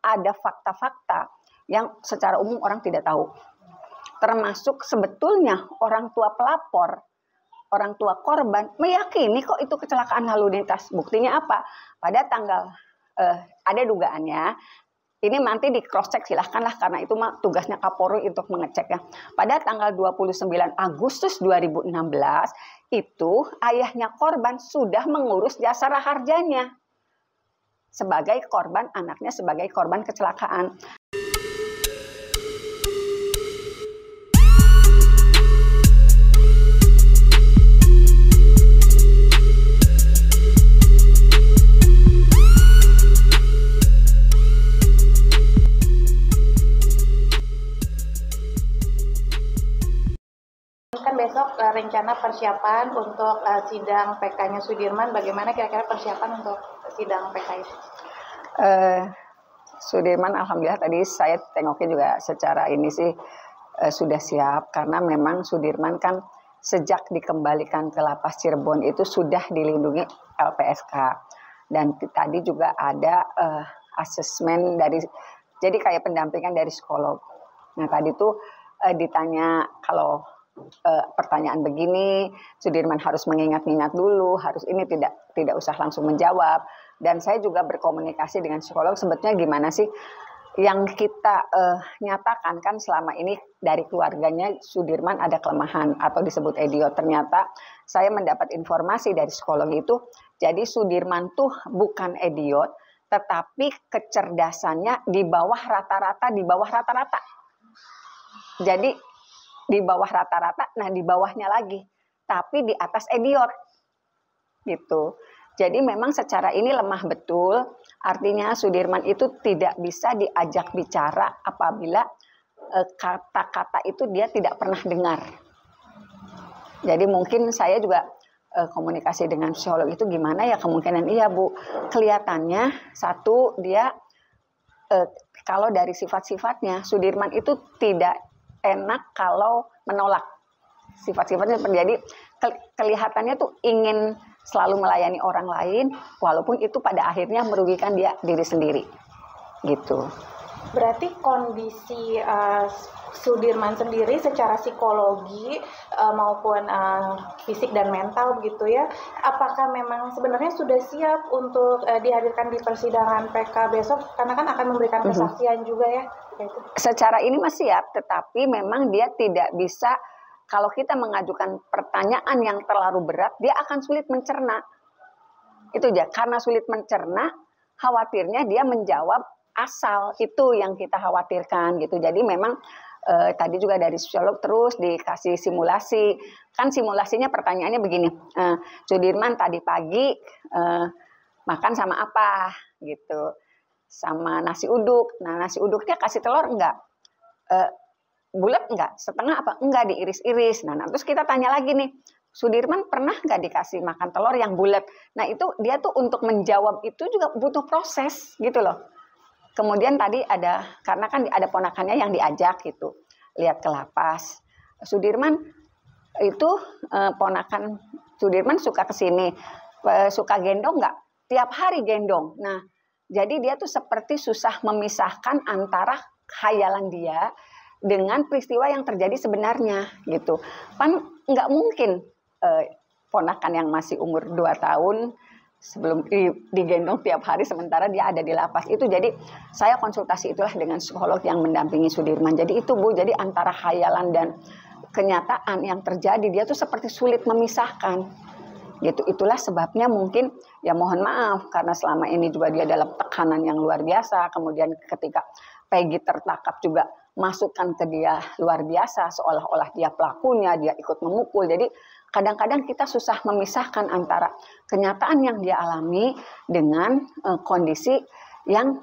ada fakta-fakta yang secara umum orang tidak tahu. Termasuk sebetulnya orang tua pelapor, orang tua korban meyakini kok itu kecelakaan lalu lintas. Buktinya apa? Pada tanggal ada dugaannya. Ini nanti di cross check silahkanlah karena itu tugasnya Kapolri untuk mengeceknya. Pada tanggal 29 Agustus 2016 itu ayahnya korban sudah mengurus jasa harjanya sebagai korban, anaknya sebagai korban kecelakaan. Kan besok rencana persiapan untuk sidang PK-nya Sudirman, bagaimana kira-kira persiapan untuk sidang PK itu? Sudirman alhamdulillah tadi saya tengokin juga secara ini sih sudah siap, karena memang Sudirman kan sejak dikembalikan ke lapas Cirebon itu sudah dilindungi LPSK, dan tadi juga ada asesmen dari, jadi kayak pendampingan dari psikolog. Nah tadi tuh ditanya kalau pertanyaan begini, Sudirman harus mengingat-ingat dulu, harus ini tidak usah langsung menjawab. Dan saya juga berkomunikasi dengan psikolog, sebetulnya gimana sih yang kita nyatakan kan selama ini dari keluarganya Sudirman ada kelemahan atau disebut idiot. Ternyata saya mendapat informasi dari psikolog itu, jadi Sudirman tuh bukan idiot, tetapi kecerdasannya di bawah rata-rata, Jadi di bawah rata-rata, nah di bawahnya lagi, tapi di atas idiot gitu. Jadi memang secara ini lemah betul, artinya Sudirman itu tidak bisa diajak bicara apabila kata-kata itu dia tidak pernah dengar. Jadi mungkin saya juga komunikasi dengan psikolog itu gimana ya, kemungkinan iya Bu, kelihatannya satu dia kalau dari sifat-sifatnya Sudirman itu tidak enak kalau menolak, sifat-sifatnya terjadi kelihatannya tuh ingin selalu melayani orang lain walaupun itu pada akhirnya merugikan dia diri sendiri gitu. Berarti kondisi Sudirman sendiri secara psikologi maupun fisik dan mental begitu ya, apakah memang sebenarnya sudah siap untuk dihadirkan di persidangan PK besok, karena kan akan memberikan kesaksian juga ya? Secara ini masih siap, tetapi memang dia tidak bisa, kalau kita mengajukan pertanyaan yang terlalu berat, dia akan sulit mencerna. Itu aja, karena sulit mencerna, khawatirnya dia menjawab asal, itu yang kita khawatirkan gitu. Jadi memang tadi juga dari psikolog terus dikasih simulasi, kan simulasinya pertanyaannya begini, Sudirman tadi pagi makan sama apa gitu, sama nasi uduk. Nah nasi uduknya kasih telur enggak? Bulat enggak? Setengah apa? Enggak, diiris-iris. Nah terus kita tanya lagi nih, Sudirman pernah enggak dikasih makan telur yang bulat? Nah itu dia tuh untuk menjawab itu juga butuh proses gitu loh. Kemudian tadi ada, karena kan ada ponakannya yang diajak gitu, lihat ke lapas. Sudirman itu ponakan Sudirman suka kesini, suka gendong enggak? Tiap hari gendong. Nah jadi dia tuh seperti susah memisahkan antara khayalan dia dengan peristiwa yang terjadi sebenarnya gitu. Kan nggak mungkin ponakan yang masih umur 2 tahun sebelum digendong tiap hari sementara dia ada di lapas itu. Jadi saya konsultasi itulah dengan psikolog yang mendampingi Sudirman. Jadi itu Bu, jadi antara khayalan dan kenyataan yang terjadi dia tuh seperti sulit memisahkan. Gitu, itulah sebabnya mungkin ya mohon maaf karena selama ini juga dia dalam tekanan yang luar biasa, kemudian ketika Peggy tertangkap juga masukkan ke dia luar biasa, seolah-olah dia pelakunya, dia ikut memukul. Jadi kadang-kadang kita susah memisahkan antara kenyataan yang dia alami dengan kondisi yang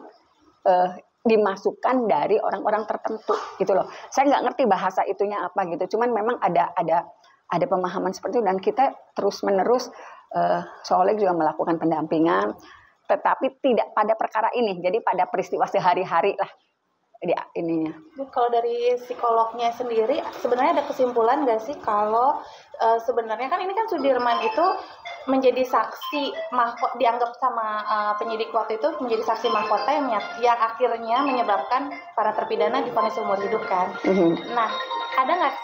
dimasukkan dari orang-orang tertentu gitu loh. Saya nggak ngerti bahasa itunya apa gitu, cuman memang ada pemahaman seperti itu, dan kita terus-menerus psikolog juga melakukan pendampingan, tetapi tidak pada perkara ini, jadi pada peristiwa sehari-hari lah ininya. Kalau dari psikolognya sendiri, sebenarnya ada kesimpulan nggak sih kalau sebenarnya kan ini kan Sudirman itu menjadi saksi mahkota, dianggap sama penyidik waktu itu menjadi saksi mahkota yang akhirnya menyebabkan para terpidana divonis seumur hidup kan. Nah, ada nggak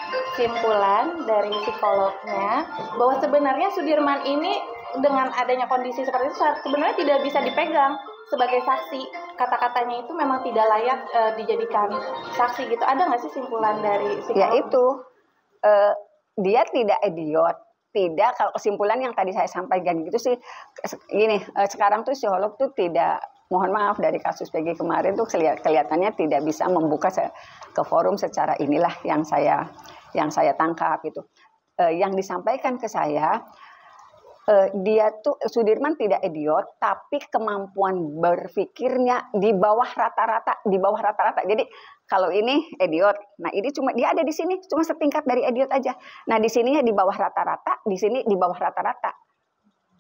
kesimpulan dari psikolognya bahwa sebenarnya Sudirman ini dengan adanya kondisi seperti itu sebenarnya tidak bisa dipegang sebagai saksi, kata-katanya itu memang tidak layak dijadikan saksi gitu. Ada nggak sih simpulan dari psikolog? Ya itu, dia tidak idiot. Tidak, kalau kesimpulan yang tadi saya sampaikan gitu sih, gini, sekarang tuh psikolog tuh tidak, mohon maaf dari kasus PG kemarin tuh kelihatannya tidak bisa membuka ke forum secara inilah yang saya tangkap itu. Yang disampaikan ke saya, dia tuh Sudirman tidak idiot, tapi kemampuan berpikirnya di bawah rata-rata. Jadi kalau ini idiot, nah ini cuma dia ada di sini cuma setingkat dari idiot aja. Nah di sininya di bawah rata-rata, di sini di bawah rata-rata.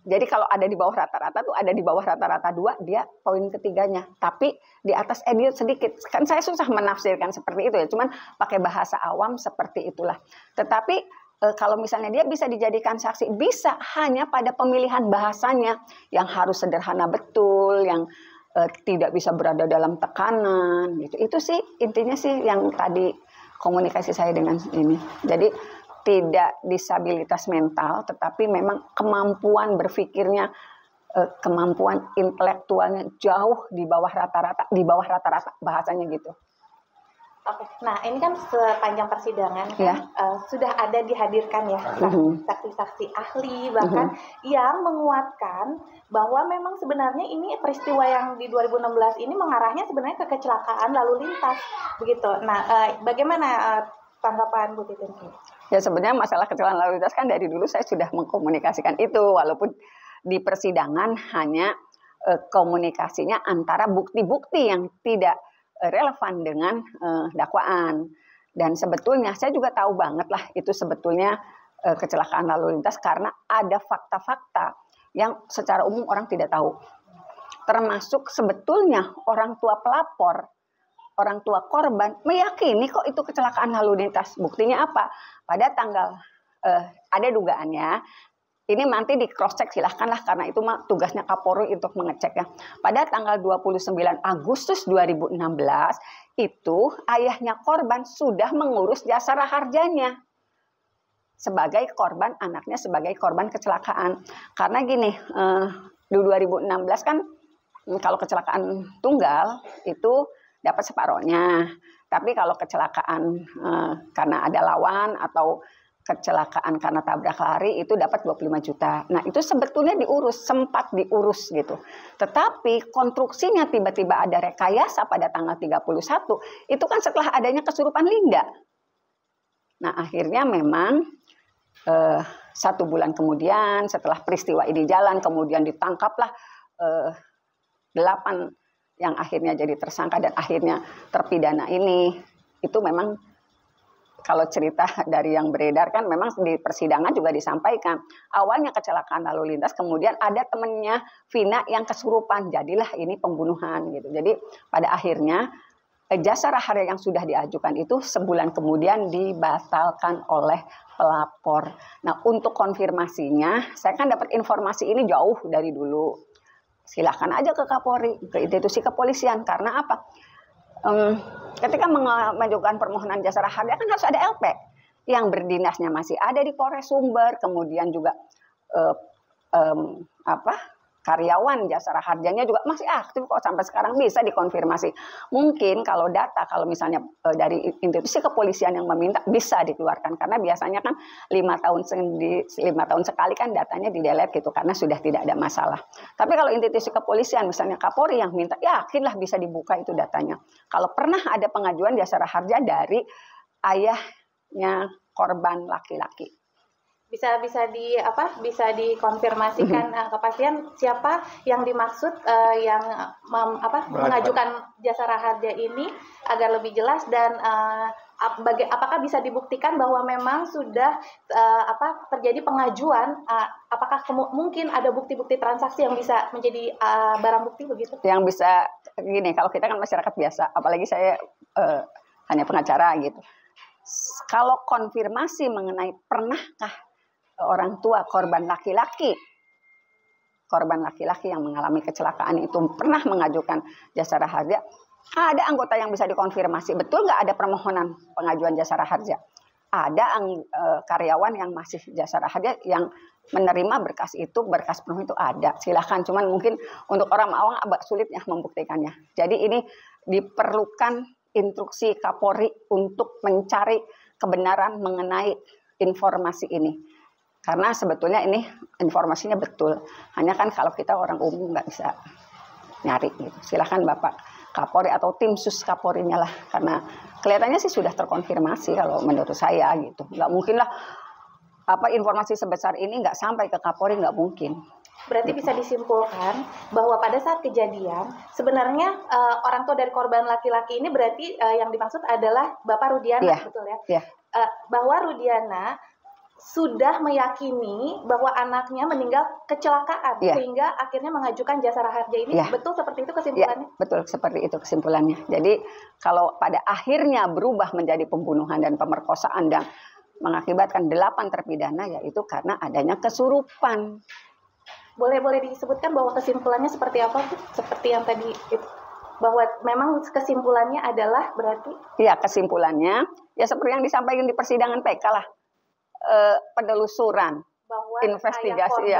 Jadi kalau ada di bawah rata-rata tuh ada di bawah rata-rata 2, dia poin ketiganya. Tapi di atas idiot sedikit. Kan saya susah menafsirkan seperti itu ya, cuman pakai bahasa awam seperti itulah. Tetapi kalau misalnya dia bisa dijadikan saksi, bisa hanya pada pemilihan bahasanya yang harus sederhana betul, yang tidak bisa berada dalam tekanan, gitu. Itu sih intinya sih yang tadi komunikasi saya dengan ini. Jadi tidak disabilitas mental, tetapi memang kemampuan berpikirnya, kemampuan intelektualnya jauh di bawah rata-rata bahasanya gitu. Oke, nah ini kan sepanjang persidangan kan, sudah ada dihadirkan ya saksi-saksi ahli bahkan yang menguatkan bahwa memang sebenarnya ini peristiwa yang di 2016 ini mengarahnya sebenarnya ke kecelakaan lalu lintas begitu. Nah, bagaimana tanggapan Bu Titin? Ya sebenarnya masalah kecelakaan lalu lintas kan dari dulu saya sudah mengkomunikasikan itu, walaupun di persidangan hanya komunikasinya antara bukti-bukti yang tidak relevan dengan dakwaan. Dan sebetulnya saya juga tahu banget lah itu sebetulnya kecelakaan lalu lintas karena ada fakta-fakta yang secara umum orang tidak tahu. Termasuk sebetulnya orang tua pelapor, orang tua korban meyakini kok itu kecelakaan lalu lintas. Buktinya apa? Pada tanggal ada dugaannya. Ini nanti di cross check silahkanlah karena itu tugasnya Kapolri untuk mengecek ya. Pada tanggal 29 Agustus 2016 itu ayahnya korban sudah mengurus jasa harjanya sebagai korban, anaknya sebagai korban kecelakaan. Karena gini, di 2016 kan kalau kecelakaan tunggal itu dapat separohnya. Tapi kalau kecelakaan karena ada lawan atau kecelakaan karena tabrak lari itu dapat 25 juta. Nah itu sebetulnya sempat diurus gitu. Tetapi konstruksinya tiba-tiba ada rekayasa pada tanggal 31, itu kan setelah adanya kesurupan Linda. Nah akhirnya memang 1 bulan kemudian setelah peristiwa ini jalan, kemudian ditangkaplah 8 yang akhirnya jadi tersangka dan akhirnya terpidana ini. Itu memang kalau cerita dari yang beredar kan memang di persidangan juga disampaikan. Awalnya kecelakaan lalu lintas, kemudian ada temennya Vina yang kesurupan. Jadilah ini pembunuhan gitu. Jadi pada akhirnya jasa harja yang sudah diajukan itu sebulan kemudian dibatalkan oleh pelapor. Nah untuk konfirmasinya, saya kan dapat informasi ini jauh dari dulu. Silahkan aja ke Kapolri, ke institusi kepolisian. Karena apa? Ketika mengajukan permohonan jasa harja kan harus ada LP yang berdinasnya masih ada di Polres Sumber, kemudian juga karyawan jasa harjanya juga masih aktif kok sampai sekarang bisa dikonfirmasi. Mungkin kalau misalnya dari institusi kepolisian yang meminta bisa dikeluarkan karena biasanya kan 5 tahun sekali kan datanya di-delete gitu karena sudah tidak ada masalah. Tapi kalau institusi kepolisian misalnya Kapolri yang minta, yakinlah bisa dibuka itu datanya. Kalau pernah ada pengajuan jasa harja dari ayahnya korban laki-laki. Bisa dikonfirmasikan kepastian siapa yang dimaksud yang mengajukan jasa harja ini agar lebih jelas dan apakah bisa dibuktikan bahwa memang sudah terjadi pengajuan, apakah mungkin ada bukti-bukti transaksi yang bisa menjadi barang bukti begitu? Yang bisa gini, kalau kita kan masyarakat biasa, apalagi saya hanya pengacara gitu. Kalau konfirmasi mengenai pernahkah orang tua korban laki-laki yang mengalami kecelakaan itu pernah mengajukan jasara harja, ada anggota yang bisa dikonfirmasi, betul nggak ada permohonan pengajuan jasara harja? Ada karyawan yang masih jasara harja yang menerima berkas itu, berkas penuh itu ada. Silakan, cuman mungkin untuk orang awam agak sulit ya membuktikannya. Jadi ini diperlukan instruksi Kapolri untuk mencari kebenaran mengenai informasi ini. Karena sebetulnya ini informasinya betul. Hanya kan kalau kita orang umum nggak bisa nyari gitu. Silakan Bapak Kapolri atau tim sus Kapolrinya lah. Karena kelihatannya sih sudah terkonfirmasi kalau menurut saya gitu. Nggak mungkin lah informasi sebesar ini nggak sampai ke Kapolri, nggak mungkin. Berarti bisa disimpulkan bahwa pada saat kejadian sebenarnya orang tua dari korban laki-laki ini berarti yang dimaksud adalah Bapak Rudiana, betul ya? Yeah. Bahwa Rudiana sudah meyakini bahwa anaknya meninggal kecelakaan sehingga akhirnya mengajukan jasara harja ini. Betul seperti itu kesimpulannya? Betul seperti itu kesimpulannya. Jadi kalau pada akhirnya berubah menjadi pembunuhan dan pemerkosaan dan mengakibatkan 8 terpidana, yaitu karena adanya kesurupan. Boleh disebutkan bahwa kesimpulannya seperti apa, Bu? Seperti yang tadi itu, bahwa memang kesimpulannya adalah berarti? Ya, kesimpulannya ya seperti yang disampaikan di persidangan PK lah. Penelusuran, bahwa investigasi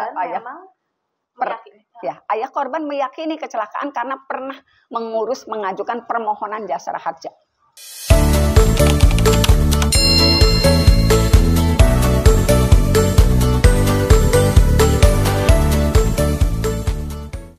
ayah korban meyakini kecelakaan karena pernah mengajukan permohonan jasara harja.